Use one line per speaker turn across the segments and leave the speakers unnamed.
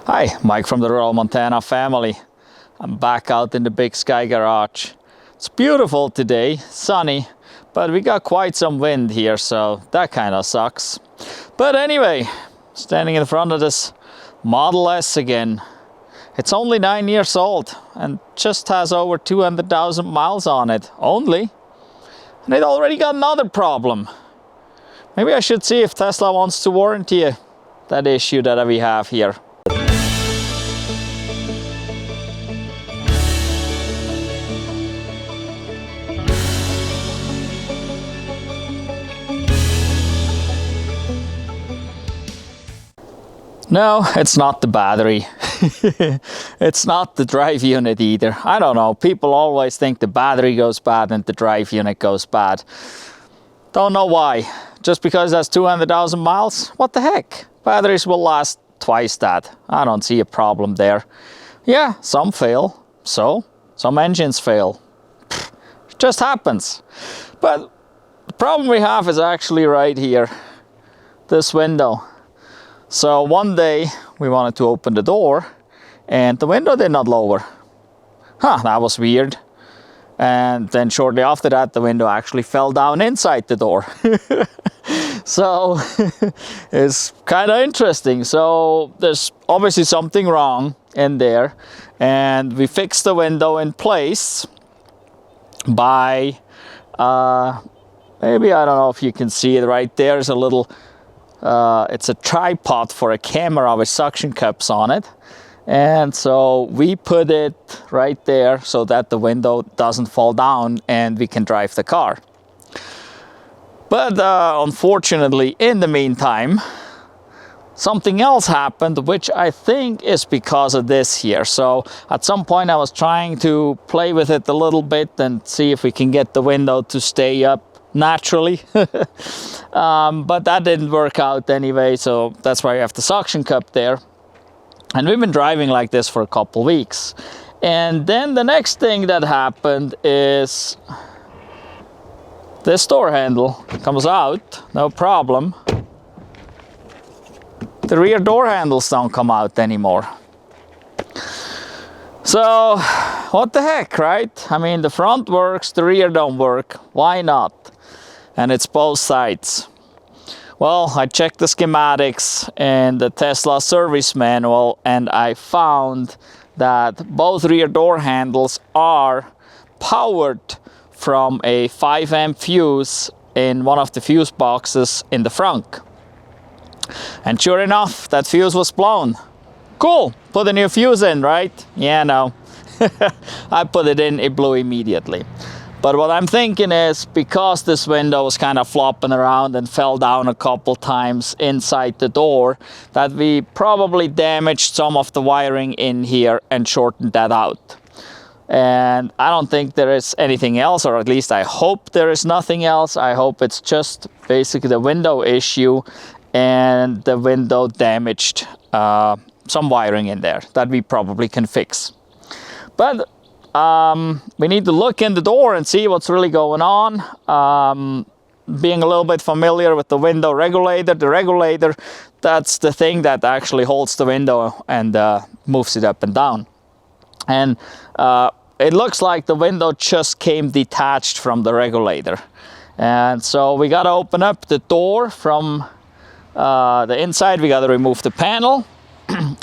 Hi, Mike from the Rural Montana family. I'm back out in the Big Sky garage. It's beautiful today, sunny, but we got quite some wind here, so that kind of sucks. But anyway, standing in front of this Model S again. It's only 9 years old and just has over 200,000 miles on it, only. And it already got another problem. Maybe I should see if Tesla wants to warranty that issue that we have here. No, it's not the battery. It's not the drive unit either. I don't know, people always think the battery goes bad and the drive unit goes bad. Don't know why. Just because that's 200,000 miles? What the heck? Batteries will last twice that. I don't see a problem there. Yeah, some fail. So, some engines fail. It just happens. But the problem we have is actually right here. This window. So one day we wanted to open the door and the window did not lower. That was weird. And then shortly after that, the window actually fell down inside the door. So it's kind of interesting. So there's obviously something wrong in there. And we fixed the window in place by, maybe, I don't know if you can see it right there. There's a little, it's a tripod for a camera with suction cups on it. And so we put it right there so that the window doesn't fall down and we can drive the car. But unfortunately, in the meantime, something else happened, which I think is because of this here. So at some point I was trying to play with it a little bit and see if we can get the window to stay up naturally. But that didn't work out anyway, so that's why you have the suction cup there. And we've been driving like this for a couple weeks. And then the next thing that happened is this door handle comes out, no problem. The rear door handles don't come out anymore. So, what the heck, right? I mean, the front works, the rear don't work. Why not? And it's both sides. Well, I checked the schematics and the Tesla service manual, and I found that both rear door handles are powered from a 5 amp fuse in one of the fuse boxes in the frunk. And sure enough, that fuse was blown. Cool, put a new fuse in, right? Yeah, no. I put it in, it blew immediately. But what I'm thinking is, because this window was kind of flopping around and fell down a couple times inside the door, that we probably damaged some of the wiring in here and shortened that out. And I don't think there is anything else, or at least I hope there is nothing else. I hope it's just basically the window issue and the window damaged some wiring in there that we probably can fix. But we need to look in the door and see what's really going on. Being a little bit familiar with the window regulator, that's the thing that actually holds the window and moves it up and down. And it looks like the window just came detached from the regulator. And so we got to open up the door from the inside. We got to remove the panel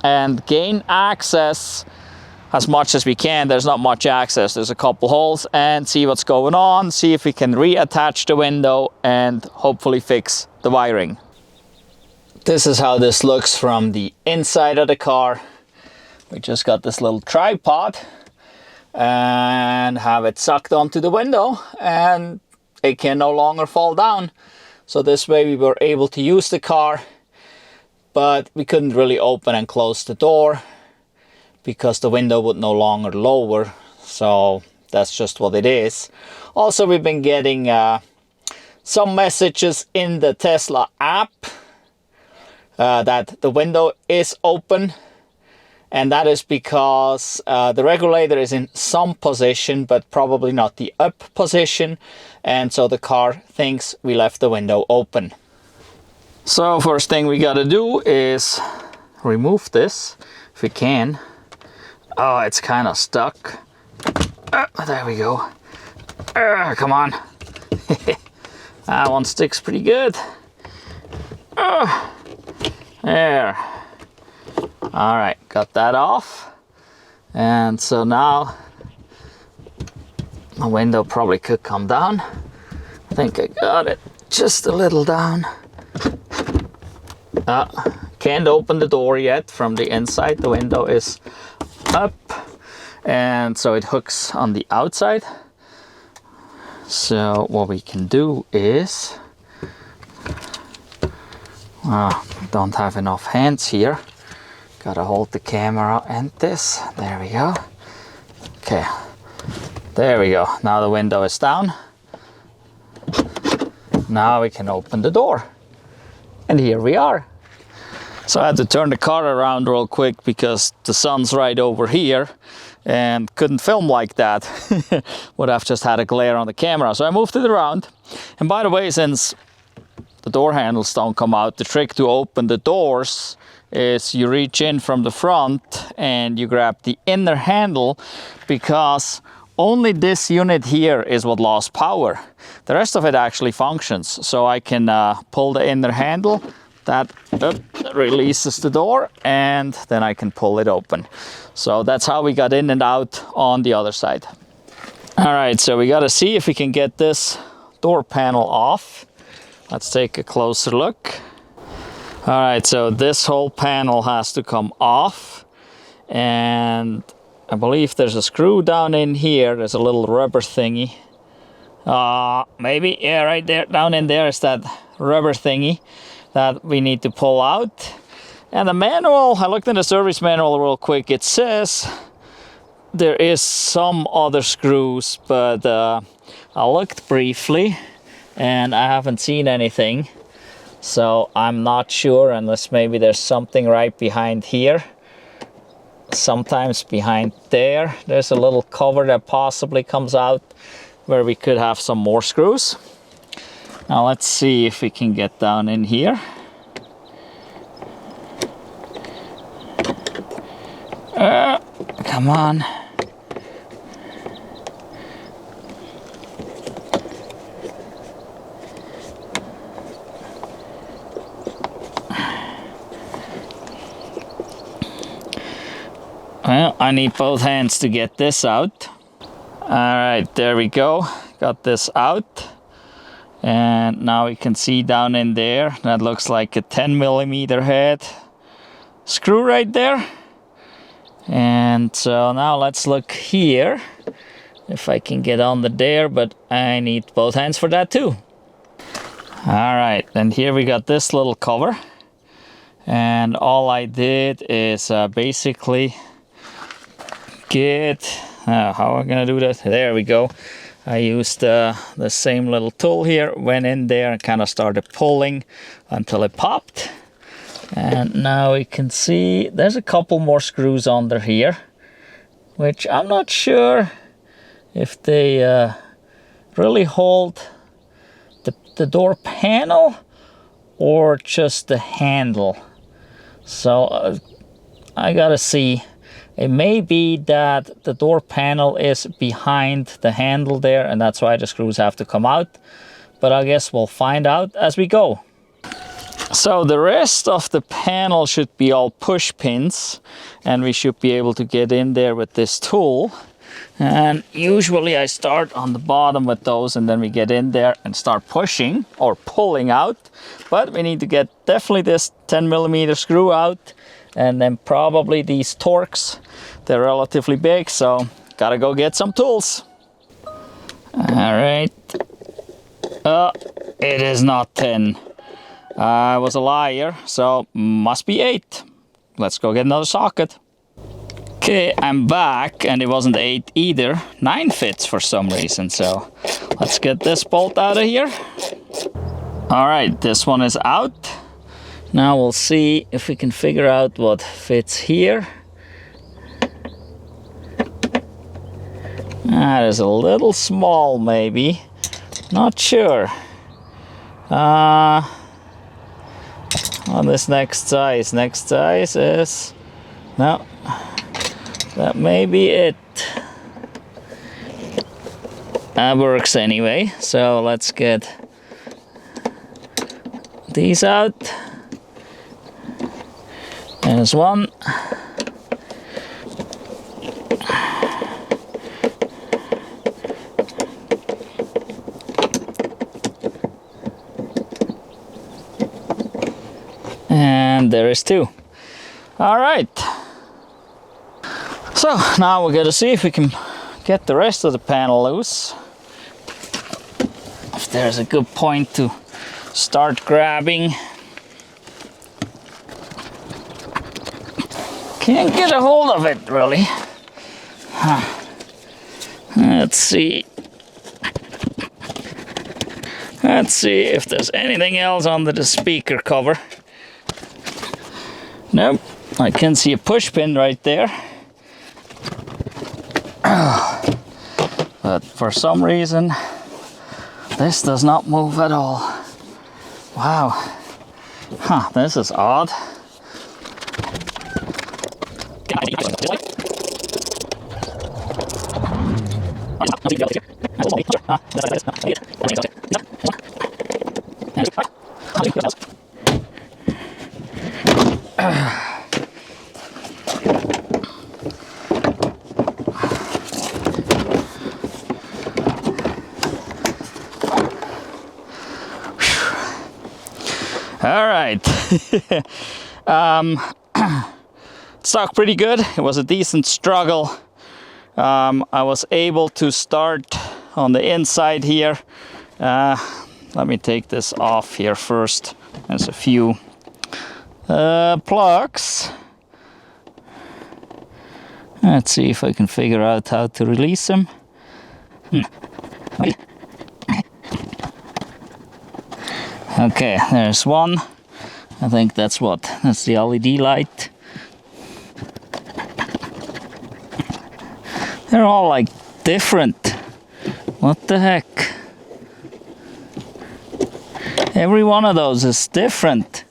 and gain access as much as we can. There's not much access. There's a couple holes, and see what's going on, see if we can reattach the window and hopefully fix the wiring. This is how this looks from the inside of the car. We just got this little tripod and have it sucked onto the window, and it can no longer fall down. So this way we were able to use the car, but we couldn't really open and close the door because the window would no longer lower. So that's just what it is. Also, we've been getting some messages in the Tesla app that the window is open, and that is because the regulator is in some position, but probably not the up position, and so the car thinks we left the window open. So first thing we gotta do is remove this if we can. Oh, it's kind of stuck. There we go. Come on. That one sticks pretty good. There. All right, got that off. And so now the window probably could come down. I think I got it just a little down. Can't open the door yet from the inside. The window is up, and so it hooks on the outside. So what we can do is, don't have enough hands here. Gotta hold the camera and this. There we go. Okay, there we go. Now the window is down. Now we can open the door. And here we are. So I had to turn the car around real quick because the sun's right over here and couldn't film like that. Would have just had a glare on the camera. So I moved it around. And by the way, since the door handles don't come out, the trick to open the doors is you reach in from the front and you grab the inner handle, because only this unit here is what lost power. The rest of it actually functions. So I can pull the inner handle, that releases the door, and then I can pull it open. So that's how we got in and out on the other side. All right, so we gotta see if we can get this door panel off. Let's take a closer look. All right, so this whole panel has to come off, and I believe there's a screw down in here. There's a little rubber thingy. Maybe, yeah, right there, down in there is that rubber thingy that we need to pull out. And the manual, I looked in the service manual real quick. It says there is some other screws, but I looked briefly and I haven't seen anything. So I'm not sure, unless maybe there's something right behind here. Sometimes behind there, there's a little cover that possibly comes out where we could have some more screws. Now let's see if we can get down in here. Come on. Well, I need both hands to get this out. All right, there we go. Got this out. And now we can see down in there, that looks like a 10mm head screw right there. And so now let's look here if I can get under there, but I need both hands for that too. All right, and here we got this little cover. And all I did is basically get, how am I gonna do that? There we go. I used the same little tool here, went in there and kind of started pulling until it popped. And now we can see there's a couple more screws under here, which I'm not sure if they really hold the door panel or just the handle. So I gotta see. It may be that the door panel is behind the handle there, and that's why the screws have to come out. But I guess we'll find out as we go. So the rest of the panel should be all push pins, and we should be able to get in there with this tool. And usually I start on the bottom with those, and then we get in there and start pushing or pulling out. But we need to get definitely this 10mm screw out, and then probably these Torx. They're relatively big, so gotta go get some tools. All right. It is not 10. I was a liar, so must be 8. Let's go get another socket. Okay, I'm back, and it wasn't 8 either. 9 fits for some reason, so let's get this bolt out of here. All right, this one is out. Now we'll see if we can figure out what fits here. That is a little small, maybe. Not sure. on this next size. Next size is, no, that may be it. That works anyway. So let's get these out. There's one. And there is two. All right. So now we're gonna see if we can get the rest of the panel loose. If there's a good point to start grabbing. Can't get a hold of it really. Let's see. Let's see if there's anything else under the speaker cover. Nope, I can see a push pin right there. But for some reason, this does not move at all. Wow. Huh, this is odd. All right. Stuck pretty good. It was a decent struggle. I was able to start on the inside here. Let me take this off here first. There's a few plugs. Let's see if I can figure out how to release them. Okay, there's one. I think that's the LED light. They're all like different. What the heck? Every one of those is different.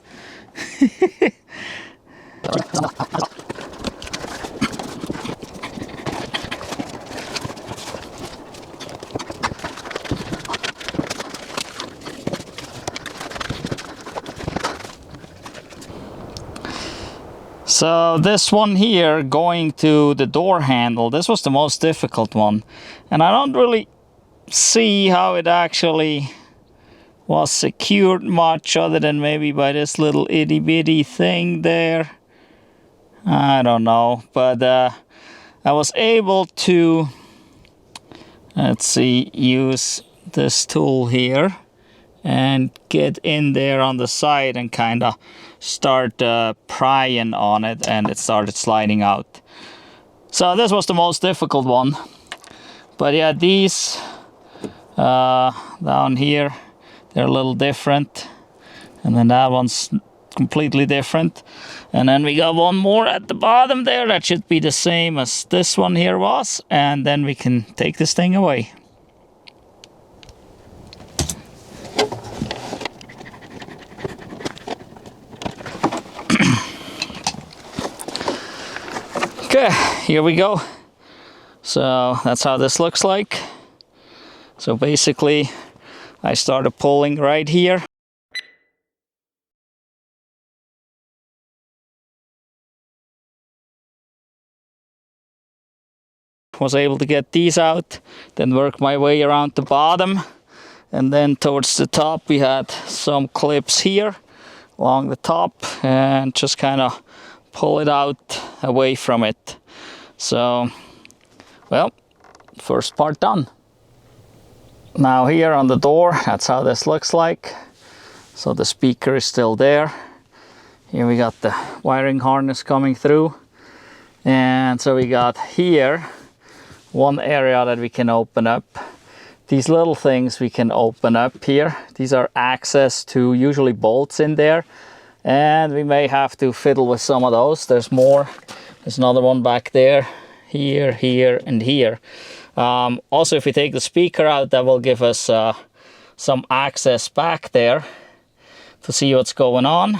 So this one here, going to the door handle, this was the most difficult one. And I don't really see how it actually was secured much, other than maybe by this little itty bitty thing there. I don't know, but I was able to, let's see, use this tool here and get in there on the side and kind of start prying on it, and it started sliding out. So this was the most difficult one. But yeah, these down here, they're a little different, and then that one's completely different. And then we got one more at the bottom there that should be the same as this one here was, and then we can take this thing away. Okay, here we go. So that's how this looks like. So basically, I started pulling right here. Was able to get these out, then work my way around the bottom, and then towards the top we had some clips here along the top, and just kind of pull it out away from it. So, well, first part done. Now here on the door, that's how this looks like. So the speaker is still there. Here we got the wiring harness coming through. And so we got here one area that we can open up. These little things we can open up here. These are access to usually bolts in there. And we may have to fiddle with some of those. There's more. There's another one back there, here, here, and here. Also, if we take the speaker out, that will give us some access back there to see what's going on.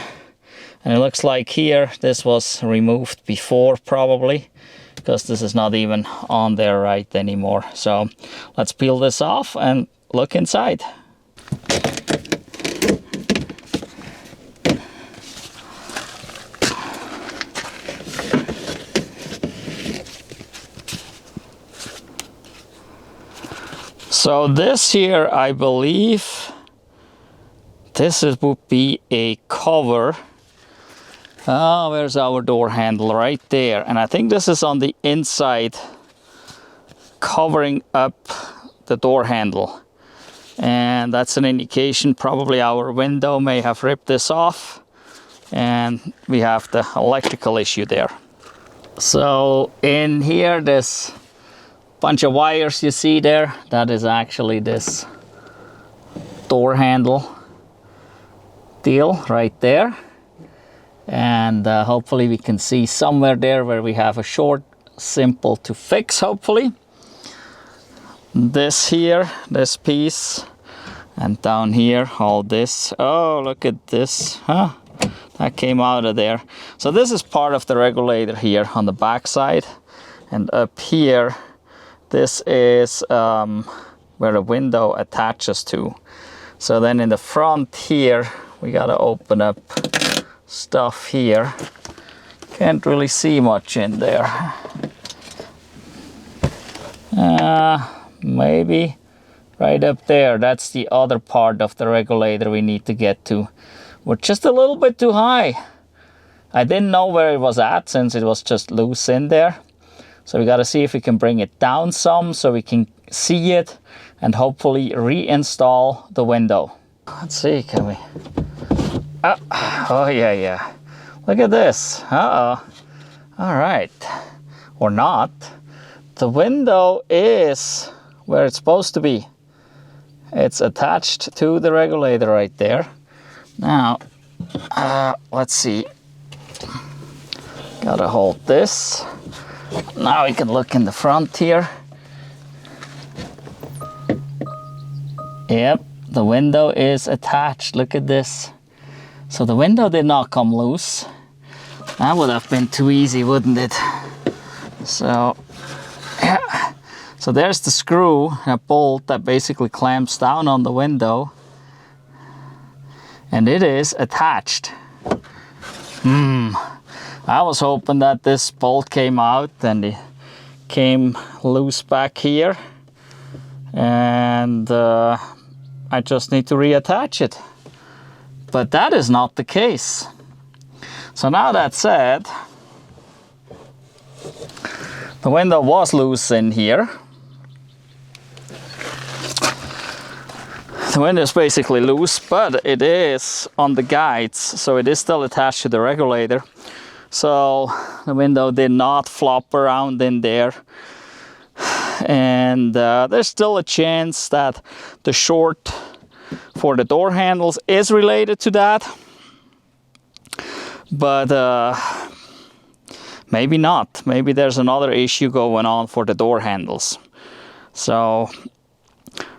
And it looks like here this was removed before, probably, because this is not even on there right anymore. So let's peel this off and look inside. So this here, I believe, would be a cover. Oh, where's our door handle? Right there. And I think this is on the inside, covering up the door handle. And that's an indication probably our window may have ripped this off. And we have the electrical issue there. So in here, this bunch of wires you see there, that is actually this door handle deal right there. And hopefully we can see somewhere there where we have a short, simple to fix, hopefully. This here, this piece, and down here, all this. Oh, look at this, huh? That came out of there. So this is part of the regulator here on the back side. And up here, this is where the window attaches to. So then in the front here, we gotta open up stuff here. Can't really see much in there. Maybe right up there. That's the other part of the regulator we need to get to. We're just a little bit too high. I didn't know where it was at since it was just loose in there. So we got to see if we can bring it down some so we can see it and hopefully reinstall the window. Let's see, can we? Oh, yeah. Look at this. Uh-oh. All right. Or not. The window is where it's supposed to be. It's attached to the regulator right there. Now, let's see. Gotta hold this. Now we can look in the front here. Yep, the window is attached. Look at this. So the window did not come loose. That would have been too easy, wouldn't it? So, yeah. So there's the screw, a bolt that basically clamps down on the window. And it is attached. I was hoping that this bolt came out and it came loose back here. And I just need to reattach it. But that is not the case. So now that said, the window was loose in here. The window is basically loose, but it is on the guides, so it is still attached to the regulator. So the window did not flop around in there. And there's still a chance that the short for the door handles is related to that. But maybe not. Maybe there's another issue going on for the door handles. So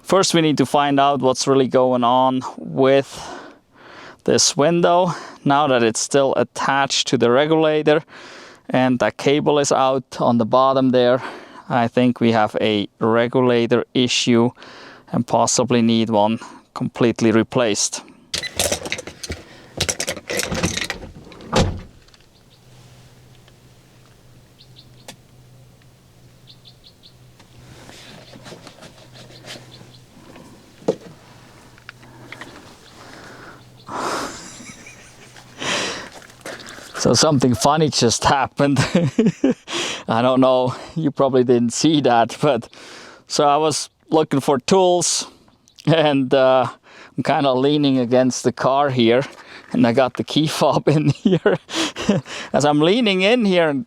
first we need to find out what's really going on with this window. Now that it's still attached to the regulator and that cable is out on the bottom there, I think we have a regulator issue and possibly need one completely replaced. So something funny just happened. I don't know, you probably didn't see that, but so I was looking for tools and I'm kind of leaning against the car here and I got the key fob in here. As I'm leaning in here and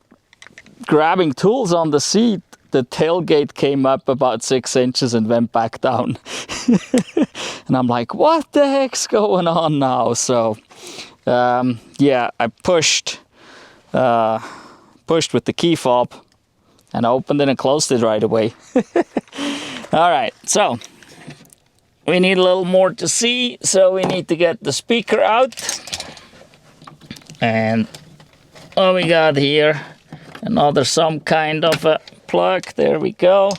grabbing tools on the seat, the tailgate came up about 6 inches and went back down. And I'm like, what the heck's going on now? So yeah, I pushed with the key fob and I opened it and closed it right away. All right, so we need a little more to see, so we need to get the speaker out. And what we got here, another some kind of a plug. There we go.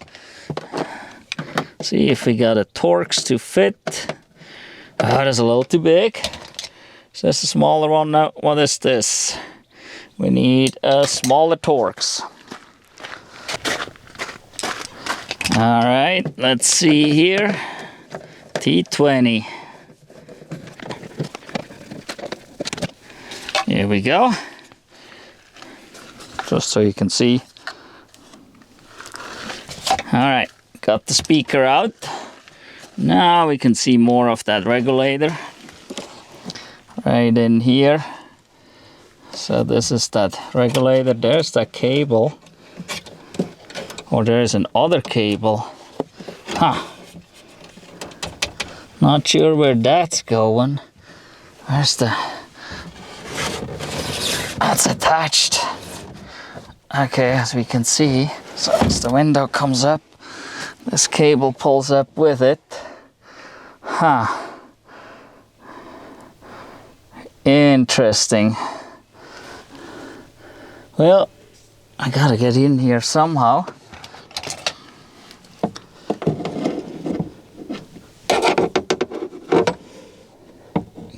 See if we got a Torx to fit. Oh, that's a little too big. So that's a smaller one now. What is this? We need a smaller Torx. All right, let's see here. T20. Here we go. Just so you can see. All right, got the speaker out. Now we can see more of that regulator right in here. So this is that regulator. There's that cable. Or there's another cable. Huh. Not sure where that's going. Where's the... That's attached. Okay, as we can see, so as the window comes up, this cable pulls up with it. Huh. Interesting. Well, I gotta get in here somehow.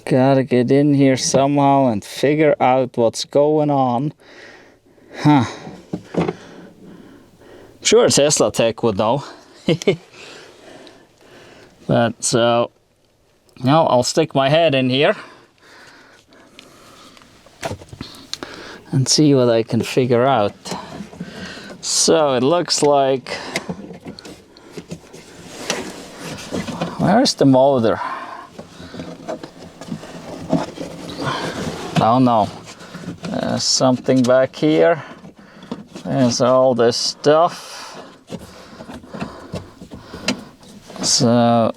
Gotta get in here somehow and figure out what's going on. Huh. Sure, Tesla tech would know. But so, now I'll stick my head in here and see what I can figure out. So it looks like... Where's the motor? Oh no, there's something back here. There's all this stuff. So,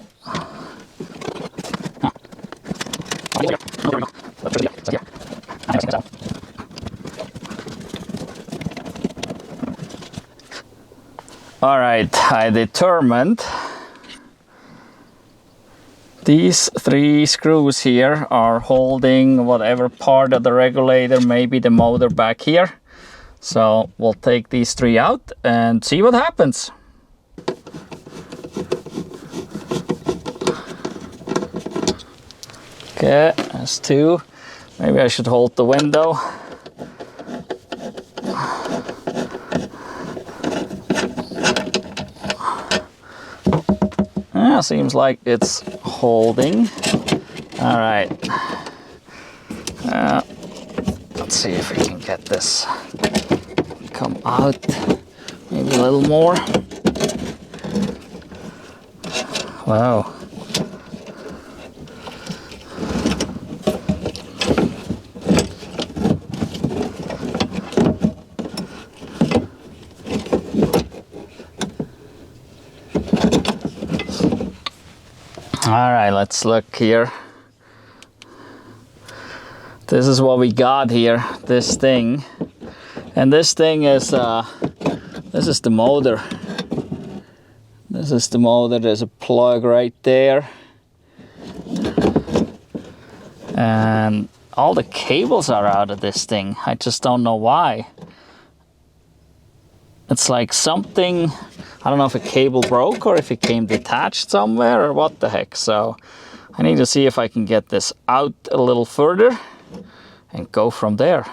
all right, I determined these 3 screws here are holding whatever part of the regulator, maybe the motor back here. So we'll take these 3 out and see what happens. Okay, that's 2. Maybe I should hold the window. Seems like it's holding. All right. Let's see if we can get this come out. Maybe a little more. Wow. All right, let's look here. This is what we got here, this thing. And this thing is, this is the motor. This is the motor, there's a plug right there. And all the cables are out of this thing. I just don't know why. It's like something, I don't know if a cable broke or if it came detached somewhere or what the heck. So I need to see if I can get this out a little further and go from there.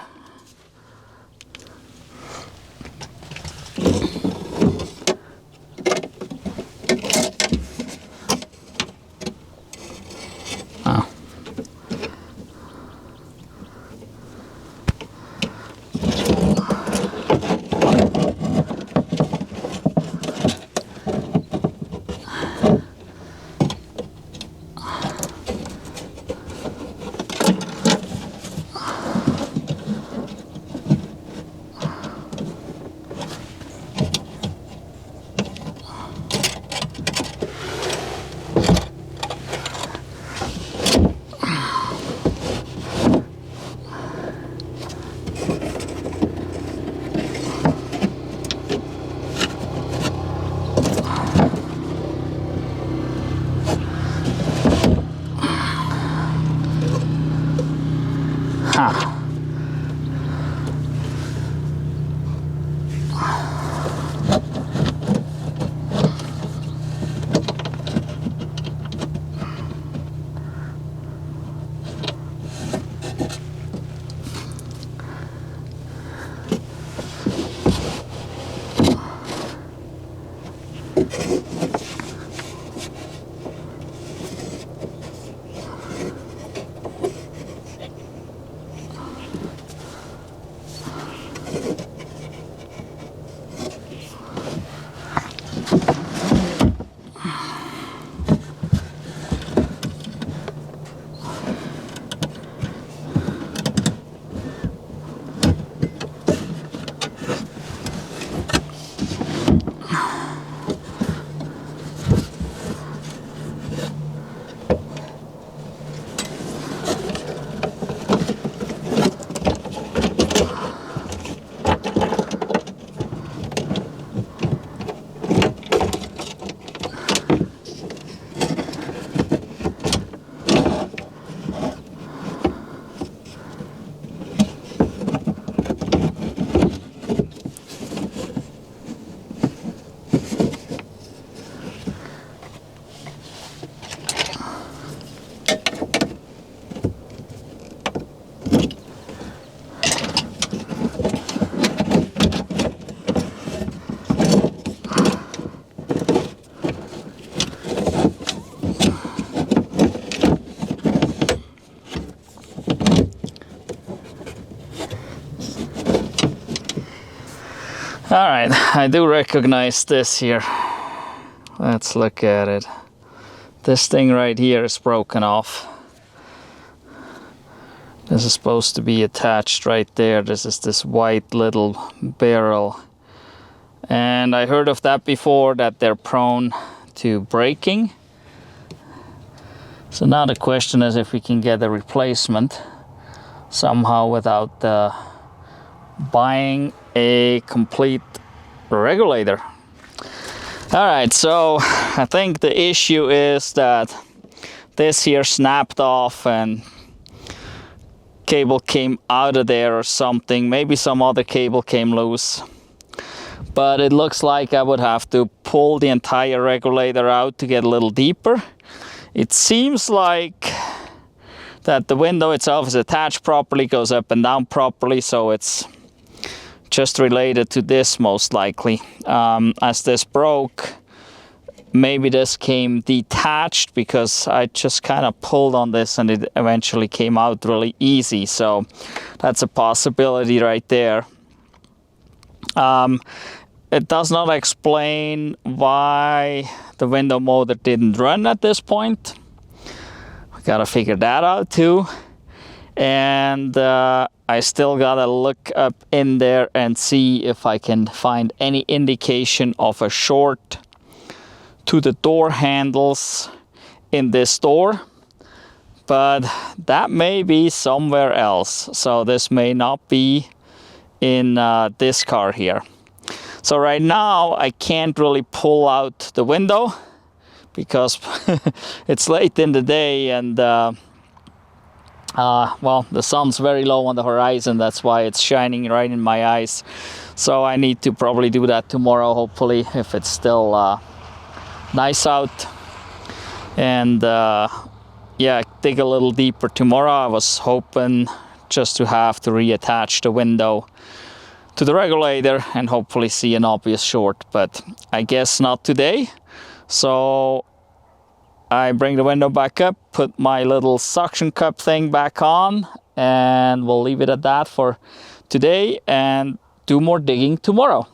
Oh. All right, I do recognize this here. Let's look at it. This thing right here is broken off. This is supposed to be attached right there. This is this white little barrel. And I heard of that before, that they're prone to breaking. So now the question is if we can get a replacement somehow without buying a complete regulator. All right, so I think the issue is that this here snapped off and cable came out of there or something. Maybe some other cable came loose. But it looks like I would have to pull the entire regulator out to get a little deeper. It seems like that the window itself is attached properly, goes up and down properly, so it's just related to this most likely. As this broke, maybe this came detached because I just kind of pulled on this and it eventually came out really easy. So that's a possibility right there. It does not explain why the window motor didn't run at this point. We gotta figure that out too. And I still gotta look up in there and see if I can find any indication of a short to the door handles in this door. But that may be somewhere else. So this may not be in this car here. So right now I can't really pull out the window because it's late in the day and well, the sun's very low on the horizon. That's why it's shining right in my eyes. So I need to probably do that tomorrow, hopefully, if it's still nice out. And yeah, dig a little deeper tomorrow. I was hoping just to have to reattach the window to the regulator and hopefully see an obvious short, but I guess not today. So I bring the window back up, put my little suction cup thing back on, and we'll leave it at that for today and do more digging tomorrow.